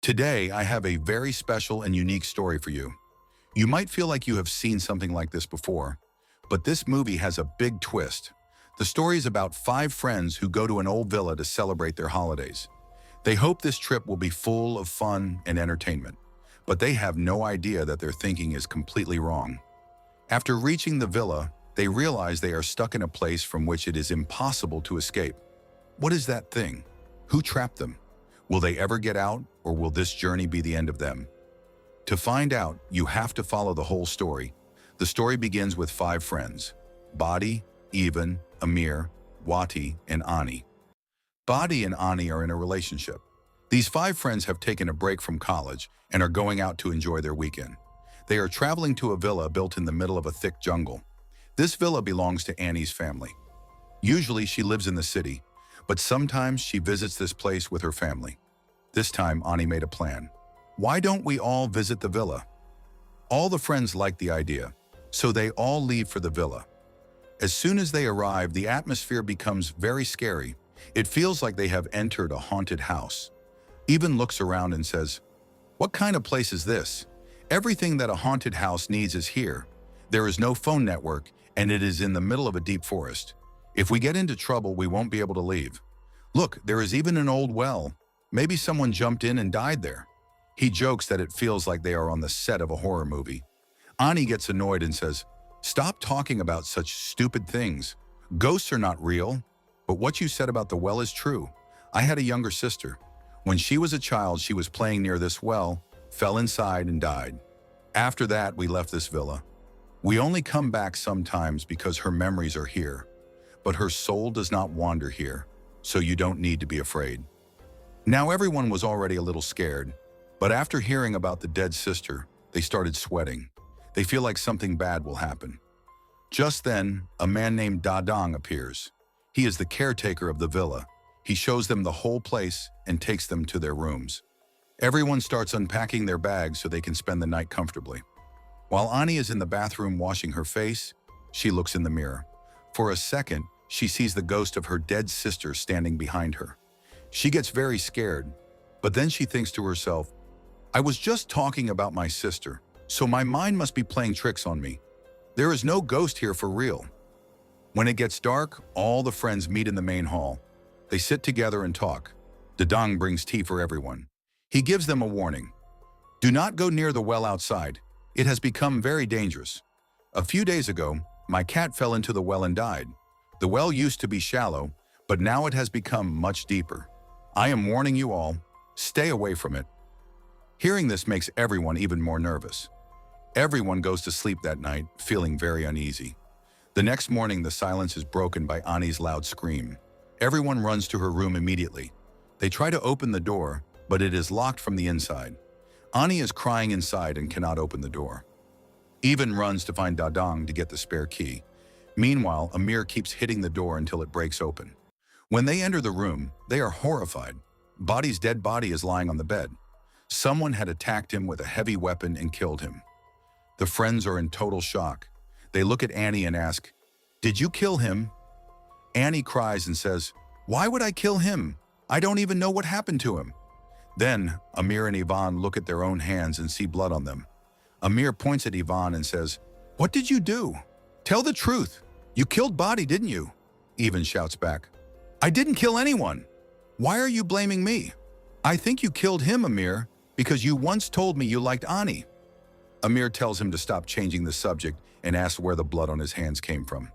Today, I have a very special and unique story for you. You might feel like you have seen something like this before, but this movie has a big twist. The story is about five friends who go to an old villa to celebrate their holidays. They hope this trip will be full of fun and entertainment, but they have no idea that their thinking is completely wrong. After reaching the villa, they realize they are stuck in a place from which it is impossible to escape. What is that thing? Who trapped them? Will they ever get out, or will this journey be the end of them? To find out, you have to follow the whole story. The story begins with five friends: Badi, Ivan, Amir, Wati, and Ani. Badi and Ani are in a relationship. These five friends have taken a break from college and are going out to enjoy their weekend. They are traveling to a villa built in the middle of a thick jungle. This villa belongs to Annie's family. Usually she lives in the city, but sometimes she visits this place with her family. This time, Ani made a plan. Why don't we all visit the villa? All the friends like the idea, so they all leave for the villa. As soon as they arrive, the atmosphere becomes very scary. It feels like they have entered a haunted house. Ivan looks around and says, "What kind of place is this? Everything that a haunted house needs is here. There is no phone network, and it is in the middle of a deep forest. If we get into trouble, we won't be able to leave. Look, there is even an old well. Maybe someone jumped in and died there." He jokes that it feels like they are on the set of a horror movie. Ani gets annoyed and says, "Stop talking about such stupid things. Ghosts are not real. But what you said about the well is true. I had a younger sister. When she was a child, she was playing near this well, fell inside and died. After that, we left this villa. We only come back sometimes because her memories are here. But her soul does not wander here, so you don't need to be afraid." Now everyone was already a little scared, but after hearing about the dead sister, they started sweating. They feel like something bad will happen. Just then, a man named Dadang appears. He is the caretaker of the villa. He shows them the whole place and takes them to their rooms. Everyone starts unpacking their bags so they can spend the night comfortably. While Ani is in the bathroom washing her face, she looks in the mirror. For a second, she sees the ghost of her dead sister standing behind her. She gets very scared, but then she thinks to herself, "I was just talking about my sister, so my mind must be playing tricks on me. There is no ghost here for real." When it gets dark, all the friends meet in the main hall. They sit together and talk. Dadang brings tea for everyone. He gives them a warning. "Do not go near the well outside. It has become very dangerous. A few days ago, my cat fell into the well and died. The well used to be shallow, but now it has become much deeper. I am warning you all, stay away from it." Hearing this makes everyone even more nervous. Everyone goes to sleep that night, feeling very uneasy. The next morning, the silence is broken by Ani's loud scream. Everyone runs to her room immediately. They try to open the door, but it is locked from the inside. Ani is crying inside and cannot open the door. Ivan runs to find Dadang to get the spare key. Meanwhile, Amir keeps hitting the door until it breaks open. When they enter the room, they are horrified. Badi's dead body is lying on the bed. Someone had attacked him with a heavy weapon and killed him. The friends are in total shock. They look at Annie and ask, "Did you kill him?" Annie cries and says, "Why would I kill him? I don't even know what happened to him." Then, Amir and Ivan look at their own hands and see blood on them. Amir points at Ivan and says, "What did you do? Tell the truth. You killed Badi, didn't you?" Ivan shouts back, "I didn't kill anyone. Why are you blaming me? I think you killed him, Amir, because you once told me you liked Ani." Amir tells him to stop changing the subject and asks where the blood on his hands came from.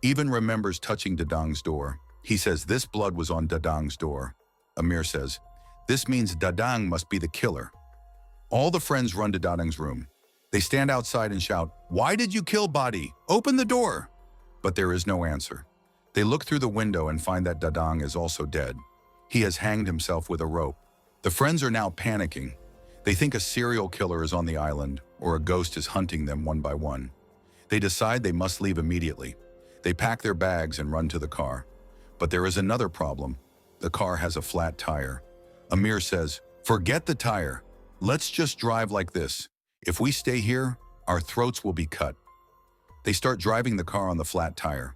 Ivan remembers touching Dadang's door. He says this blood was on Dadang's door. Amir says, "This means Dadang must be the killer." All the friends run to Dadang's room. They stand outside and shout, "Why did you kill Badi? Open the door!" But there is no answer. They look through the window and find that Dadang is also dead. He has hanged himself with a rope. The friends are now panicking. They think a serial killer is on the island or a ghost is hunting them one by one. They decide they must leave immediately. They pack their bags and run to the car. But there is another problem. The car has a flat tire. Amir says, "Forget the tire. Let's just drive like this. If we stay here, our throats will be cut." They start driving the car on the flat tire.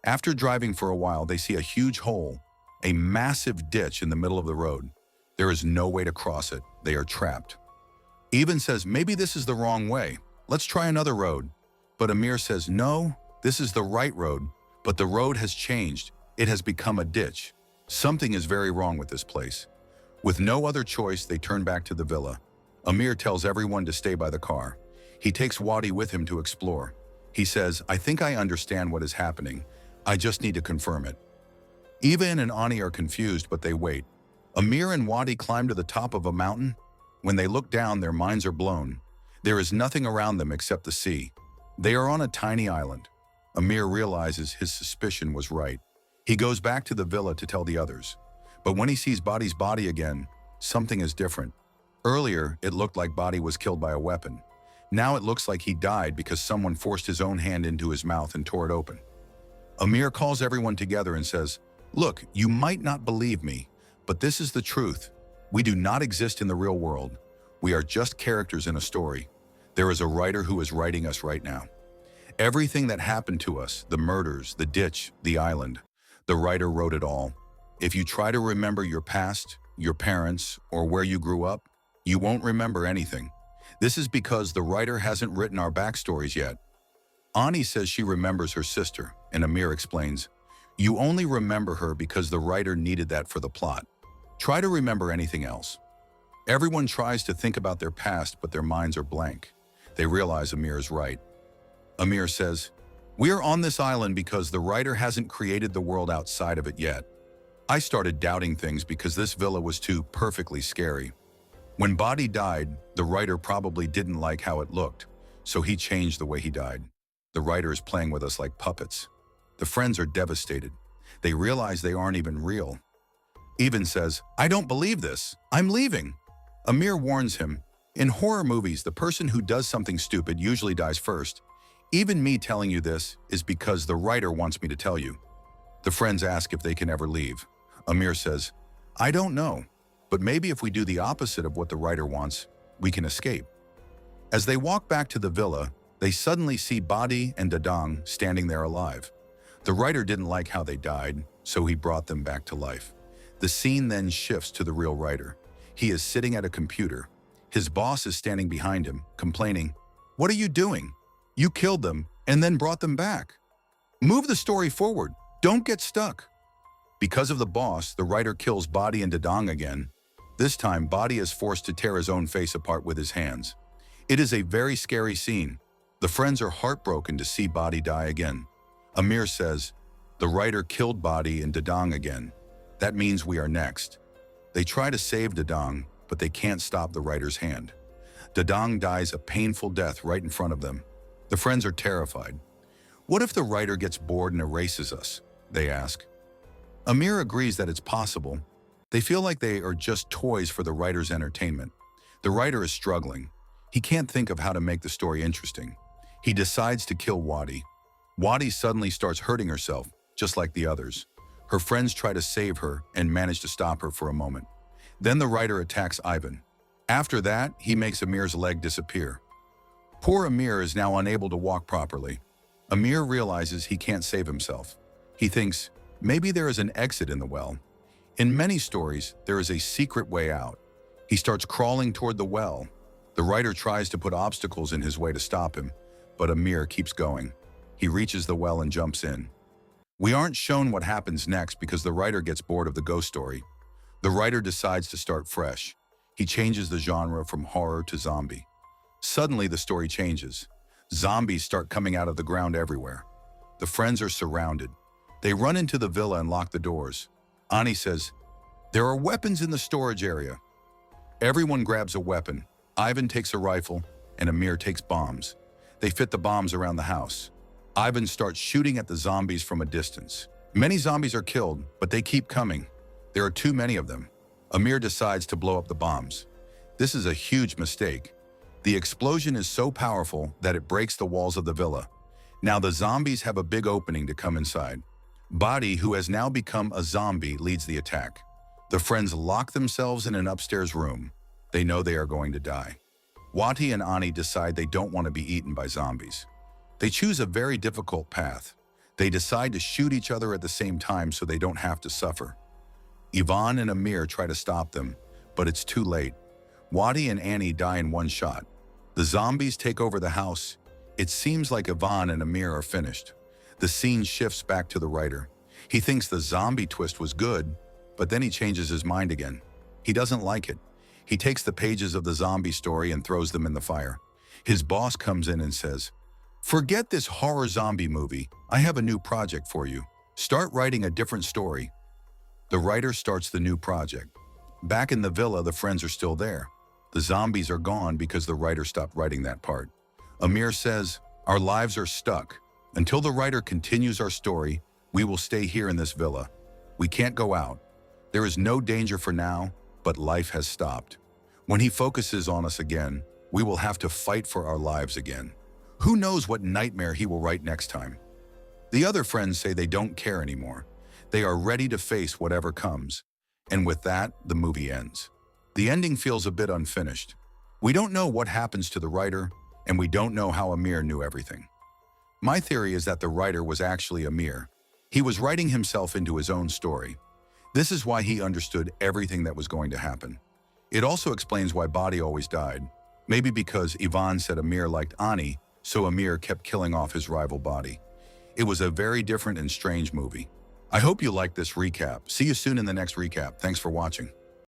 After driving for a while, they see a huge hole, a massive ditch in the middle of the road. There is no way to cross it. They are trapped. Ivan says, maybe this is the wrong way. Let's try another road. But Amir says, no, this is the right road. But the road has changed. It has become a ditch. Something is very wrong with this place. With no other choice, they turn back to the villa. Amir tells everyone to stay by the car. He takes Wadi with him to explore. He says, I think I understand what is happening. I just need to confirm it. Ivan and Ani are confused, but they wait. Amir and Wadi climb to the top of a mountain. When they look down, their minds are blown. There is nothing around them except the sea. They are on a tiny island. Amir realizes his suspicion was right. He goes back to the villa to tell the others. But when he sees Wadi's body again, something is different. Earlier, it looked like Wadi was killed by a weapon. Now it looks like he died because someone forced his own hand into his mouth and tore it open. Amir calls everyone together and says, look, you might not believe me, but this is the truth. We do not exist in the real world. We are just characters in a story. There is a writer who is writing us right now. Everything that happened to us, the murders, the ditch, the island, the writer wrote it all. If you try to remember your past, your parents, or where you grew up, you won't remember anything. This is because the writer hasn't written our backstories yet. Ani says she remembers her sister, and Amir explains, you only remember her because the writer needed that for the plot. Try to remember anything else. Everyone tries to think about their past, but their minds are blank. They realize Amir is right. Amir says, we are on this island because the writer hasn't created the world outside of it yet. I started doubting things because this villa was too perfectly scary. When Wadi died, the writer probably didn't like how it looked, so he changed the way he died. The writer is playing with us like puppets. The friends are devastated. They realize they aren't even real. Ivan says, I don't believe this. I'm leaving. Amir warns him, in horror movies, the person who does something stupid usually dies first. Even me telling you this is because the writer wants me to tell you. The friends ask if they can ever leave. Amir says, I don't know, but maybe if we do the opposite of what the writer wants, we can escape. As they walk back to the villa, they suddenly see Wadi and Dadang standing there alive. The writer didn't like how they died, so he brought them back to life. The scene then shifts to the real writer. He is sitting at a computer. His boss is standing behind him, complaining, what are you doing? You killed them and then brought them back. Move the story forward. Don't get stuck. Because of the boss, the writer kills Wadi and Dadang again. This time, Wadi is forced to tear his own face apart with his hands. It is a very scary scene. The friends are heartbroken to see Wadi die again. Amir says, the writer killed Wadi and Dadang again. That means we are next. They try to save Dadang, but they can't stop the writer's hand. Dadang dies a painful death right in front of them. The friends are terrified. What if the writer gets bored and erases us? They ask. Amir agrees that it's possible. They feel like they are just toys for the writer's entertainment. The writer is struggling. He can't think of how to make the story interesting. He decides to kill Wadi. Wadi suddenly starts hurting herself, just like the others. Her friends try to save her and manage to stop her for a moment. Then the writer attacks Ivan. After that, he makes Amir's leg disappear. Poor Amir is now unable to walk properly. Amir realizes he can't save himself. He thinks, maybe there is an exit in the well. In many stories, there is a secret way out. He starts crawling toward the well. The writer tries to put obstacles in his way to stop him, but Amir keeps going. He reaches the well and jumps in. We aren't shown what happens next because the writer gets bored of the ghost story. The writer decides to start fresh. He changes the genre from horror to zombie. Suddenly, the story changes. Zombies start coming out of the ground everywhere. The friends are surrounded. They run into the villa and lock the doors. Ani says, there are weapons in the storage area. Everyone grabs a weapon. Ivan takes a rifle, and Amir takes bombs. They fit the bombs around the house. Ivan starts shooting at the zombies from a distance. Many zombies are killed, but they keep coming. There are too many of them. Amir decides to blow up the bombs. This is a huge mistake. The explosion is so powerful that it breaks the walls of the villa. Now the zombies have a big opening to come inside. Wadi, who has now become a zombie, leads the attack. The friends lock themselves in an upstairs room. They know they are going to die. Wati and Ani decide they don't want to be eaten by zombies. They choose a very difficult path. They decide to shoot each other at the same time so they don't have to suffer. Ivan and Amir try to stop them, But it's too late. Wadi and Annie die in one shot. The zombies take over the house. It seems like Ivan and Amir are finished. The scene shifts back to the writer. He thinks the zombie twist was good, but then he changes his mind again. He doesn't like it. He takes the pages of the zombie story and throws them in the fire. His boss comes in and says, "Forget this horror zombie movie. I have a new project for you. Start writing a different story." The writer starts the new project. Back in the villa, the friends are still there. The zombies are gone because the writer stopped writing that part. Amir says, "Our lives are stuck. Until the writer continues our story, we will stay here in this villa. We can't go out. There is no danger for now, but life has stopped. When he focuses on us again, we will have to fight for our lives again. Who knows what nightmare he will write next time?" The other friends say they don't care anymore. They are ready to face whatever comes. And with that, the movie ends. The ending feels a bit unfinished. We don't know what happens to the writer, and we don't know how Amir knew everything. My theory is that the writer was actually Amir. He was writing himself into his own story. This is why he understood everything that was going to happen. It also explains why Badi always died. Maybe because Ivan said Amir liked Ani, so Amir kept killing off his rival Badi. It was a very different and strange movie. I hope you liked this recap. See you soon in the next recap. Thanks for watching.